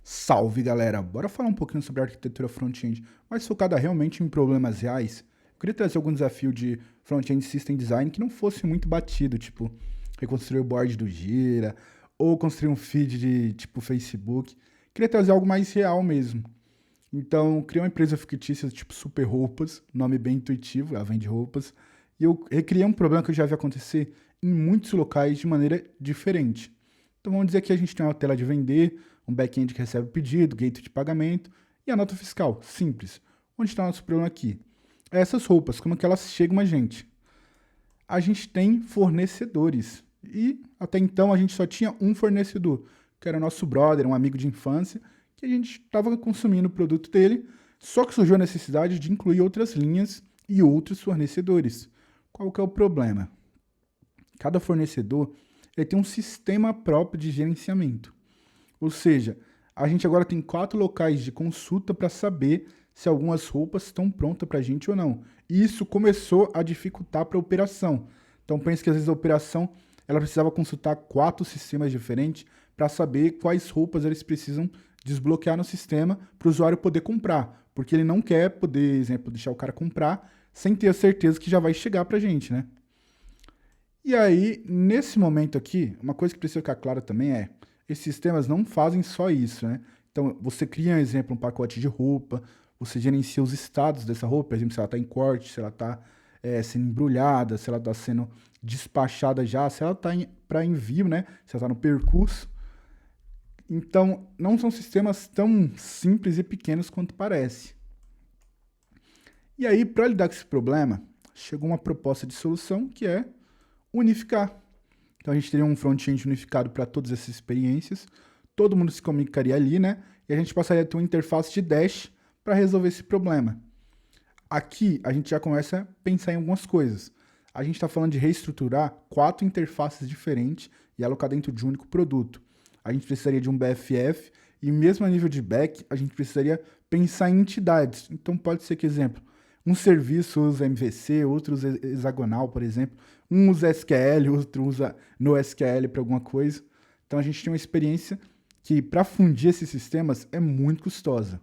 Salve, galera! Bora falar um pouquinho sobre arquitetura front-end, mas focada realmente em problemas reais. Eu queria trazer algum desafio de front-end system design que não fosse muito batido, tipo reconstruir o board do Gira, ou construir um feed de tipo Facebook. Queria trazer algo mais real mesmo. Então, criei uma empresa fictícia tipo Super Roupas, nome bem intuitivo, ela vende roupas, e eu recriei um problema que eu já vi acontecer em muitos locais de maneira diferente. Então vamos dizer que a gente tem uma tela de vender, um back-end que recebe o pedido, gateway de pagamento e a nota fiscal, simples. Onde está o nosso problema aqui? É essas roupas, como que elas chegam a gente? A gente tem fornecedores e até então a gente só tinha um fornecedor, que era o nosso brother, um amigo de infância, que a gente estava consumindo o produto dele, só que surgiu a necessidade de incluir outras linhas e outros fornecedores. Qual que é o problema? Cada fornecedor ele tem um sistema próprio de gerenciamento. Ou seja, a gente agora tem 4 locais de consulta para saber se algumas roupas estão prontas para a gente ou não. E isso começou a dificultar para a operação. Então pense que às vezes a operação ela precisava consultar 4 sistemas diferentes para saber quais roupas eles precisam desbloquear no sistema para o usuário poder comprar. Porque ele não quer poder, exemplo, deixar o cara comprar sem ter a certeza que já vai chegar para a gente, né? E aí, nesse momento aqui, uma coisa que precisa ficar clara também é, esses sistemas não fazem só isso, né? Então, você cria, por exemplo, um pacote de roupa, você gerencia os estados dessa roupa, por exemplo, se ela está em corte, se ela está sendo embrulhada, se ela está sendo despachada já, se ela está para envio, né? Se ela está no percurso. Então, não são sistemas tão simples e pequenos quanto parece. E aí, para lidar com esse problema, chegou uma proposta de solução que é unificar. Então a gente teria um front-end unificado para todas essas experiências, todo mundo se comunicaria ali, né? E a gente passaria a ter uma interface de Dash para resolver esse problema. Aqui a gente já começa a pensar em algumas coisas. A gente está falando de reestruturar 4 interfaces diferentes e alocar dentro de um único produto. A gente precisaria de um BFF e mesmo a nível de back, a gente precisaria pensar em entidades. Então pode ser que, exemplo, um serviço usa MVC, outro usa hexagonal, por exemplo. Um usa SQL, outro usa NoSQL para alguma coisa. Então a gente tem uma experiência que, para fundir esses sistemas, é muito custosa.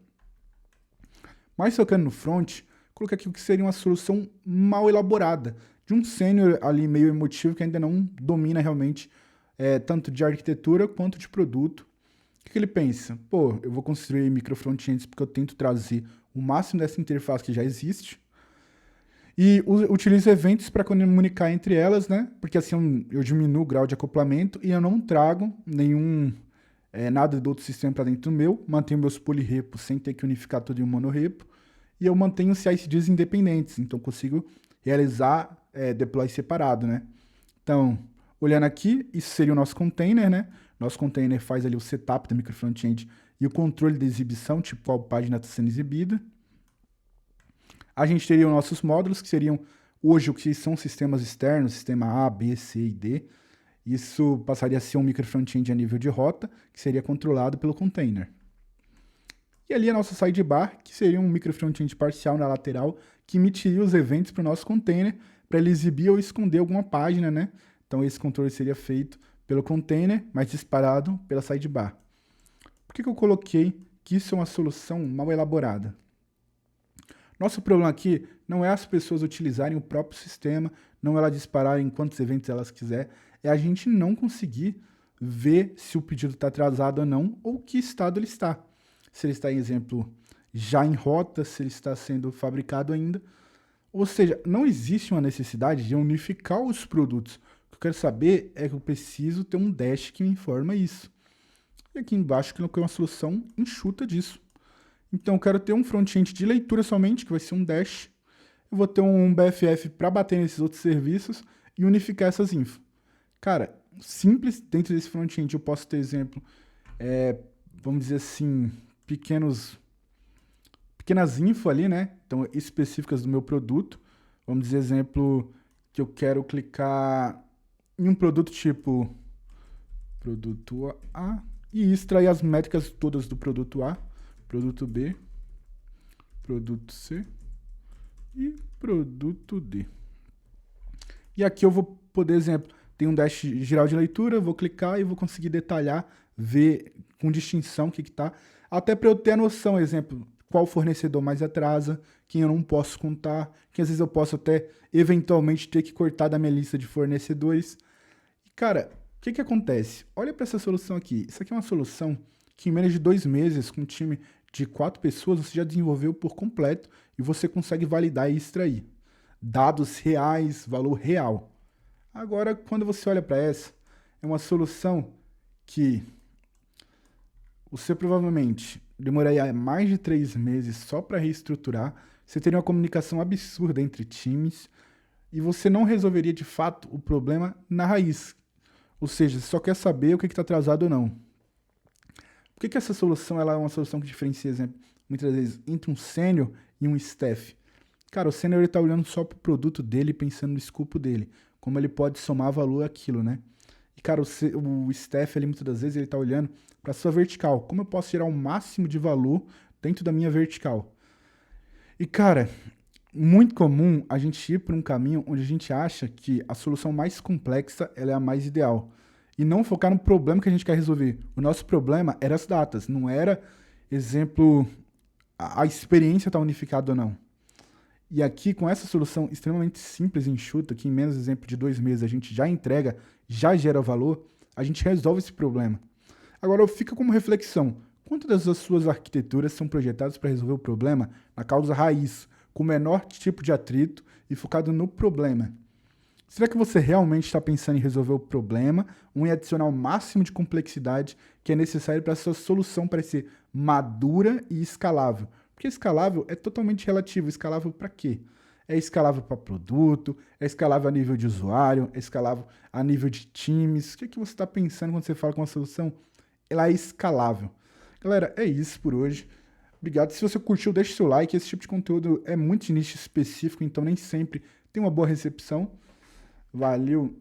Mas focando no front, coloquei aqui o que seria uma solução mal elaborada, de um sênior ali meio emotivo que ainda não domina realmente tanto de arquitetura quanto de produto. O que ele pensa? Pô, eu vou construir micro frontends porque eu tento trazer o máximo dessa interface que já existe e utilizo eventos para comunicar entre elas, né? Porque assim eu diminuo o grau de acoplamento e eu não trago nenhum nada do outro sistema para dentro do meu, mantenho meus polyrepos sem ter que unificar tudo em um monorepo e eu mantenho CI/CDs independentes, então consigo realizar deploy separado, né? Então, olhando aqui, isso seria o nosso container, né? Nosso container faz ali o setup da micro frontend e o controle da exibição, tipo qual página está sendo exibida. A gente teria os nossos módulos, que seriam hoje o que são sistemas externos, sistema A, B, C e D. Isso passaria a ser um micro frontend a nível de rota, que seria controlado pelo container. E ali a nossa sidebar, que seria um micro frontend parcial na lateral, que emitiria os eventos para o nosso container, para ele exibir ou esconder alguma página, né? Então esse controle seria feito pelo container, mas disparado pela sidebar. Por que eu coloquei que isso é uma solução mal elaborada? Nosso problema aqui não é as pessoas utilizarem o próprio sistema, não ela dispararem quantos eventos elas quiser, é a gente não conseguir ver se o pedido está atrasado ou não, ou que estado ele está. Se ele está, em exemplo, já em rota, se ele está sendo fabricado ainda. Ou seja, não existe uma necessidade de unificar os produtos. O que eu quero saber é que eu preciso ter um dash que me informa isso. E aqui embaixo que eu coloquei uma solução enxuta disso. Então eu quero ter um front-end de leitura somente, que vai ser um dash. Eu vou ter um BFF para bater nesses outros serviços e unificar essas infos. Cara, simples, dentro desse front-end eu posso ter exemplo, vamos dizer assim, pequenas info ali, né? Então, específicas do meu produto. Vamos dizer, exemplo, que eu quero clicar em um produto tipo produto A e extrair as métricas todas do produto A, produto B, produto C e produto D. E aqui eu vou poder, exemplo, tem um dash geral de leitura, vou clicar e vou conseguir detalhar ver com distinção o que tá, até para eu ter a noção, exemplo, qual fornecedor mais atrasa, quem eu não posso contar, que às vezes eu posso até eventualmente ter que cortar da minha lista de fornecedores. E, cara, o que acontece? Olha para essa solução aqui. Isso aqui é uma solução que em menos de 2 meses, com um time de 4 pessoas, você já desenvolveu por completo e você consegue validar e extrair dados reais, valor real. Agora, quando você olha para essa, é uma solução que você provavelmente demoraria mais de 3 meses só para reestruturar, você teria uma comunicação absurda entre times e você não resolveria de fato o problema na raiz. Ou seja, você só quer saber o que está atrasado ou não. Por que essa solução ela é uma solução que diferencia, exemplo, muitas vezes, entre um sênior e um staff? Cara, o sênior está olhando só para o produto dele, pensando no escopo dele, como ele pode somar valor àquilo, né? E, cara, o staff, ele, muitas das vezes, ele está olhando para a sua vertical. Como eu posso gerar o máximo de valor dentro da minha vertical? E, cara, muito comum a gente ir por um caminho onde a gente acha que a solução mais complexa ela é a mais ideal. E não focar no problema que a gente quer resolver. O nosso problema era as datas, não era, exemplo, a experiência está unificada ou não. E aqui, com essa solução extremamente simples e enxuta, que em menos exemplo de 2 meses a gente já entrega, já gera valor, a gente resolve esse problema. Agora, fica como reflexão. Quantas das suas arquiteturas são projetadas para resolver o problema na causa raiz, com o menor tipo de atrito e focado no problema? Será que você realmente está pensando em resolver o problema ou em adicionar o máximo de complexidade que é necessário para a sua solução parecer madura e escalável? Porque escalável é totalmente relativo. Escalável para quê? É escalável para produto, é escalável a nível de usuário, é escalável a nível de times. O que você está pensando quando você fala com uma solução? Ela é escalável. Galera, é isso por hoje. Obrigado. Se você curtiu, deixe seu like. Esse tipo de conteúdo é muito de nicho específico, então nem sempre tem uma boa recepção. Valeu!